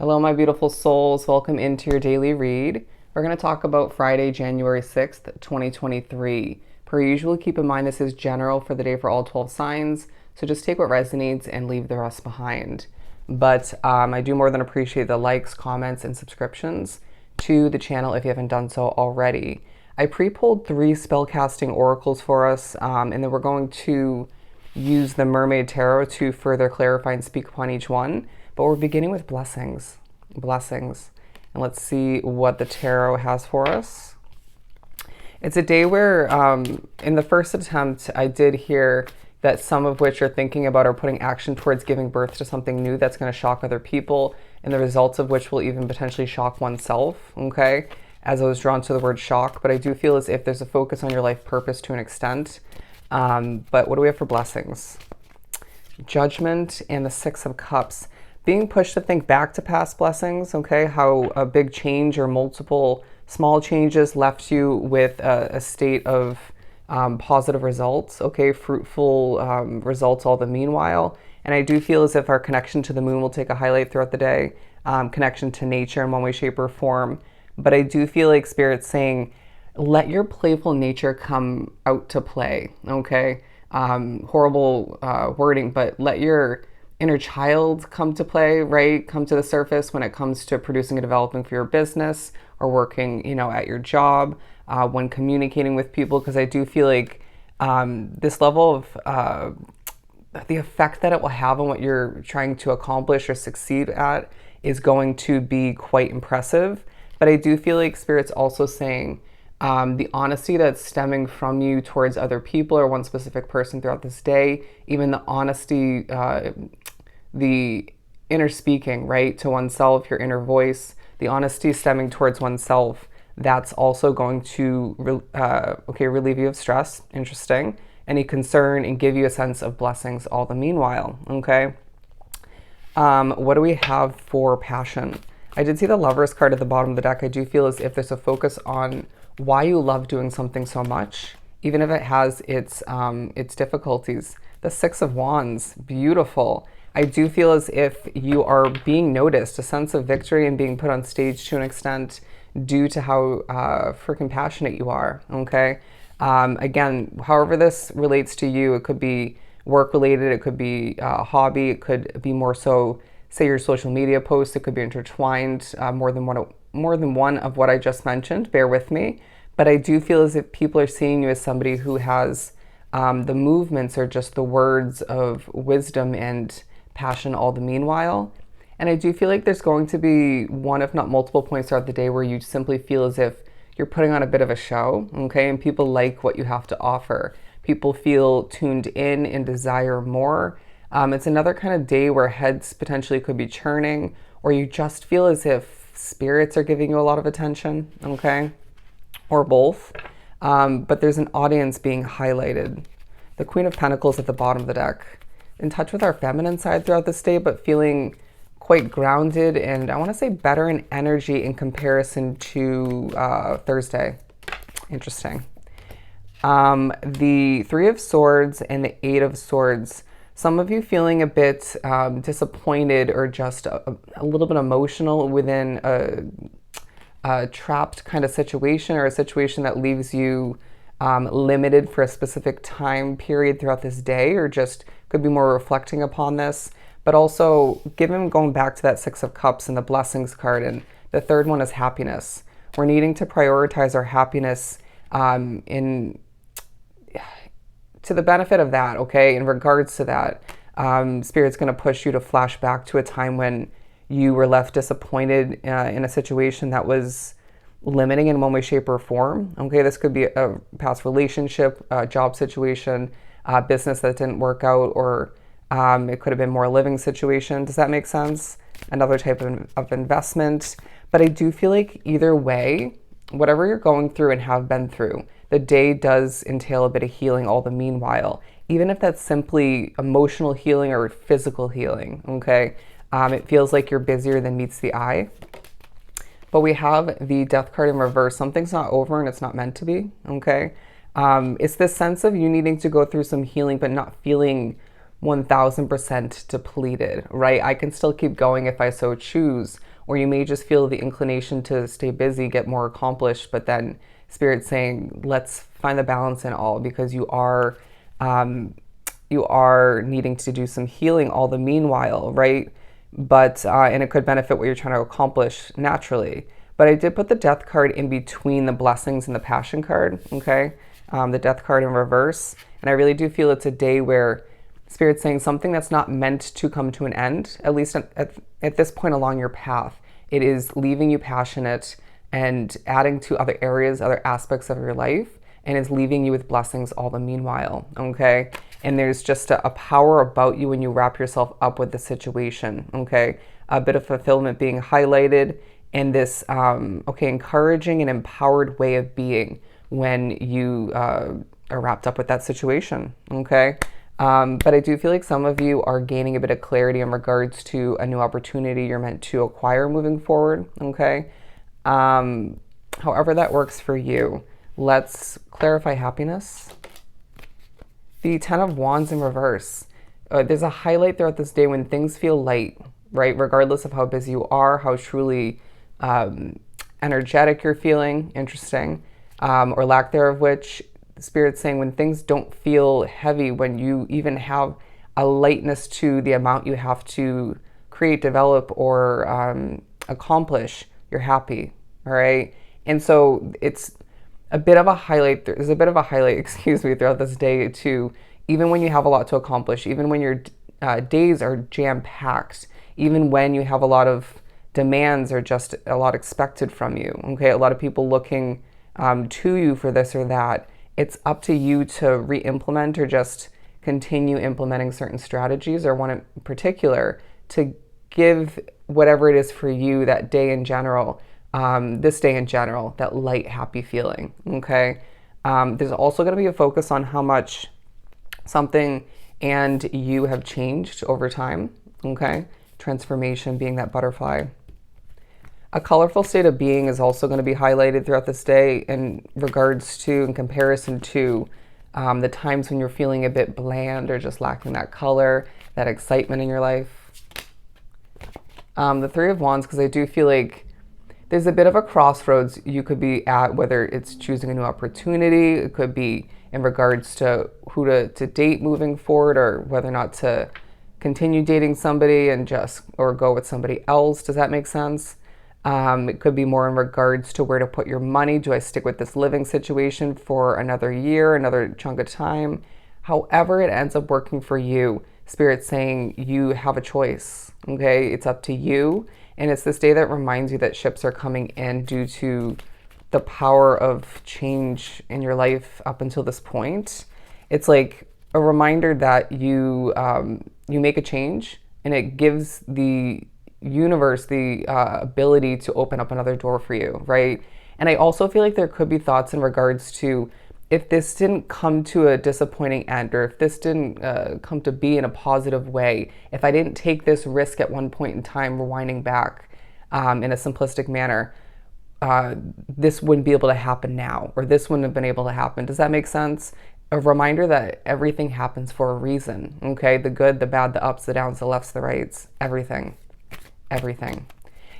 Hello, my beautiful souls. Welcome into your daily read. We're going to talk about Friday, January 6th, 2023. Per usual, keep in mind this is general for the day for all 12 signs, so just take what resonates and leave the rest behind. But I do more than appreciate the likes, comments, and subscriptions to the channel if you haven't done so already. I pre-pulled 3 spellcasting oracles for us, and then we're going to use the Mermaid Tarot to further clarify and speak upon each one. But we're beginning with blessings. Blessings. And let's see what the tarot has for us. It's a day where, in the first attempt, I did hear that some of which are thinking about or putting action towards giving birth to something new that's going to shock other people, and the results of which will even potentially shock oneself, okay? As I was drawn to the word shock, but I do feel as if there's a focus on your life purpose to an extent. But what do we have for blessings? Judgment and the Six of Cups. Being pushed to think back to past blessings, okay? How a big change or multiple small changes left you with a state of positive results, okay? Fruitful results all the meanwhile. And I do feel as if our connection to the moon will take a highlight throughout the day, connection to nature in one way, shape, or form. But I do feel like Spirit's saying, let your playful nature come out to play, okay? Horrible wording, but let your inner child come to play, right? Come to the surface when it comes to producing and developing for your business or working, at your job, when communicating with people, because I do feel like this level of the effect that it will have on what you're trying to accomplish or succeed at is going to be quite impressive. But I do feel like Spirit's also saying the honesty that's stemming from you towards other people or one specific person throughout this day, even the honesty, the inner speaking, right, to oneself, your inner voice, the honesty stemming towards oneself, that's also going to, relieve you of stress, interesting, any concern, and give you a sense of blessings all the meanwhile, okay? What do we have for passion? I did see the Lovers card at the bottom of the deck. I do feel as if there's a focus on why you love doing something so much, even if it has its difficulties. The Six of Wands, beautiful. I do feel as if you are being noticed, a sense of victory and being put on stage to an extent due to how freaking passionate you are, okay? Again, however this relates to you, it could be work related, it could be a hobby, it could be more so, say, your social media posts, it could be intertwined, more than one of what I just mentioned, bear with me. But I do feel as if people are seeing you as somebody who has the movements or just the words of wisdom and passion all the meanwhile. And I do feel like there's going to be one, if not multiple points throughout the day where you simply feel as if you're putting on a bit of a show, okay? And people like what you have to offer. People feel tuned in and desire more. It's another kind of day where heads potentially could be churning, or you just feel as if spirits are giving you a lot of attention, okay? Or both. But there's an audience being highlighted. The Queen of Pentacles at the bottom of the deck. In touch with our feminine side throughout this day, but feeling quite grounded and I want to say better in energy in comparison to Thursday. Interesting. The Three of Swords and the Eight of Swords. Some of you feeling a bit disappointed or just a little bit emotional within a trapped kind of situation, or a situation that leaves you limited for a specific time period throughout this day, or just could be more reflecting upon this. But also, going back to that Six of Cups and the Blessings card, and the third one is happiness. We're needing to prioritize our happiness to the benefit of that, okay? In regards to that, Spirit's going to push you to flash back to a time when you were left disappointed in a situation that was limiting in one way, shape, or form. Okay, this could be a past relationship, a job situation, business that didn't work out, or it could have been more a living situation. Does that make sense? Another type of investment. But I do feel like either way, whatever you're going through and have been through, the day does entail a bit of healing all the meanwhile, even if that's simply emotional healing or physical healing, okay? It feels like you're busier than meets the eye. But we have the Death card in reverse. Something's not over and it's not meant to be, okay? It's this sense of you needing to go through some healing, but not feeling 1000% depleted, right? I can still keep going if I so choose, or you may just feel the inclination to stay busy, get more accomplished, but then Spirit's saying, let's find the balance in all, because you are needing to do some healing all the meanwhile, right? But and it could benefit what you're trying to accomplish naturally. But I did put the Death card in between the Blessings and the Passion card, okay? The Death card in reverse. And I really do feel it's a day where Spirit's saying something that's not meant to come to an end, at least at this point along your path. It is leaving you passionate and adding to other areas, other aspects of your life, and is leaving you with blessings all the meanwhile, okay? And there's just a power about you when you wrap yourself up with the situation, okay? A bit of fulfillment being highlighted in this, encouraging and empowered way of being when you are wrapped up with that situation, okay? But I do feel like some of you are gaining a bit of clarity in regards to a new opportunity you're meant to acquire moving forward, okay? However that works for you. Let's clarify happiness. The Ten of Wands in reverse. There's a highlight throughout this day when things feel light, right? Regardless of how busy you are, how truly energetic you're feeling, interesting, or lack thereof, which Spirit's saying when things don't feel heavy, when you even have a lightness to the amount you have to create, develop, or accomplish, you're happy, all right? And so it's a bit of a highlight, there's a bit of a highlight, excuse me, throughout this day too, even when you have a lot to accomplish, even when your days are jam-packed, even when you have a lot of demands or just a lot expected from you, okay? A lot of people looking to you for this or that. It's up to you to re-implement or just continue implementing certain strategies, or one in particular to give whatever it is for you that day in general, this day in general, that light, happy feeling, okay? There's also going to be a focus on how much something and you have changed over time, okay? Transformation being that butterfly. A colorful state of being is also going to be highlighted throughout this day in regards to, in comparison to, the times when you're feeling a bit bland or just lacking that color, that excitement in your life. The Three of Wands, because I do feel like there's a bit of a crossroads you could be at, whether it's choosing a new opportunity, it could be in regards to who to date moving forward, or whether or not to continue dating somebody and just, or go with somebody else. Does that make sense? It could be more in regards to where to put your money. Do I stick with this living situation for another year, another chunk of time? However it ends up working for you, Spirit's saying you have a choice, okay? It's up to you. And it's this day that reminds you that ships are coming in due to the power of change in your life up until this point. It's like a reminder that you make a change, and it gives the universe the ability to open up another door for you, right? And I also feel like there could be thoughts in regards to, if this didn't come to a disappointing end, or if this didn't come to be in a positive way, if I didn't take this risk at one point in time, rewinding back in a simplistic manner, this wouldn't be able to happen now, or this wouldn't have been able to happen. Does that make sense? A reminder that everything happens for a reason, okay? The good, the bad, the ups, the downs, the lefts, the rights, everything.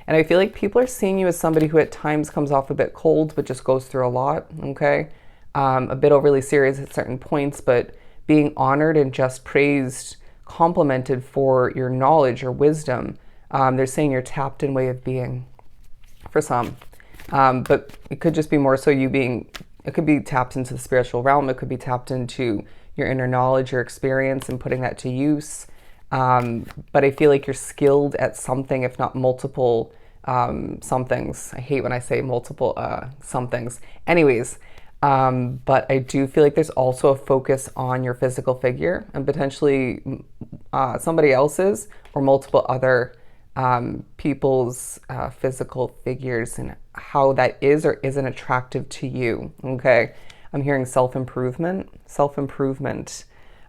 And I feel like people are seeing you as somebody who at times comes off a bit cold, but just goes through a lot, okay? A bit overly serious at certain points, but being honored and just praised, complimented for your knowledge or wisdom. They're saying you're tapped in way of being for some. But it could just be more so you being, it could be tapped into the spiritual realm. It could be tapped into your inner knowledge, your experience, and putting that to use. But I feel like you're skilled at something, if not multiple somethings. I hate when I say multiple somethings. Anyways, but I do feel like there's also a focus on your physical figure, and potentially somebody else's or multiple other people's physical figures, and how that is or isn't attractive to you, okay? I'm hearing self-improvement.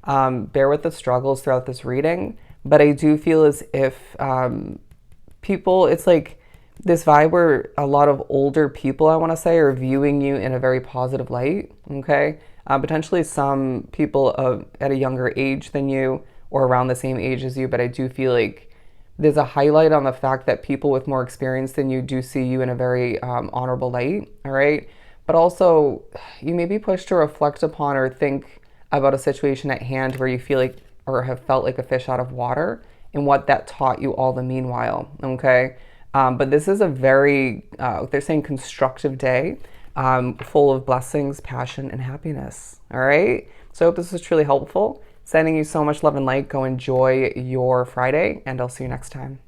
Bear with the struggles throughout this reading, but I do feel as if people, it's like this vibe where a lot of older people, I want to say, are viewing you in a very positive light, okay? Potentially some people at a younger age than you, or around the same age as you, but I do feel like There's a highlight on the fact that people with more experience than you do see you in a very honorable light, all right? But also, you may be pushed to reflect upon or think about a situation at hand where you feel like or have felt like a fish out of water and what that taught you all the meanwhile, okay? But this is a very, they're saying constructive day, full of blessings, passion, and happiness, all right? So I hope this was truly helpful. Sending you so much love and light. Go enjoy your Friday, and I'll see you next time.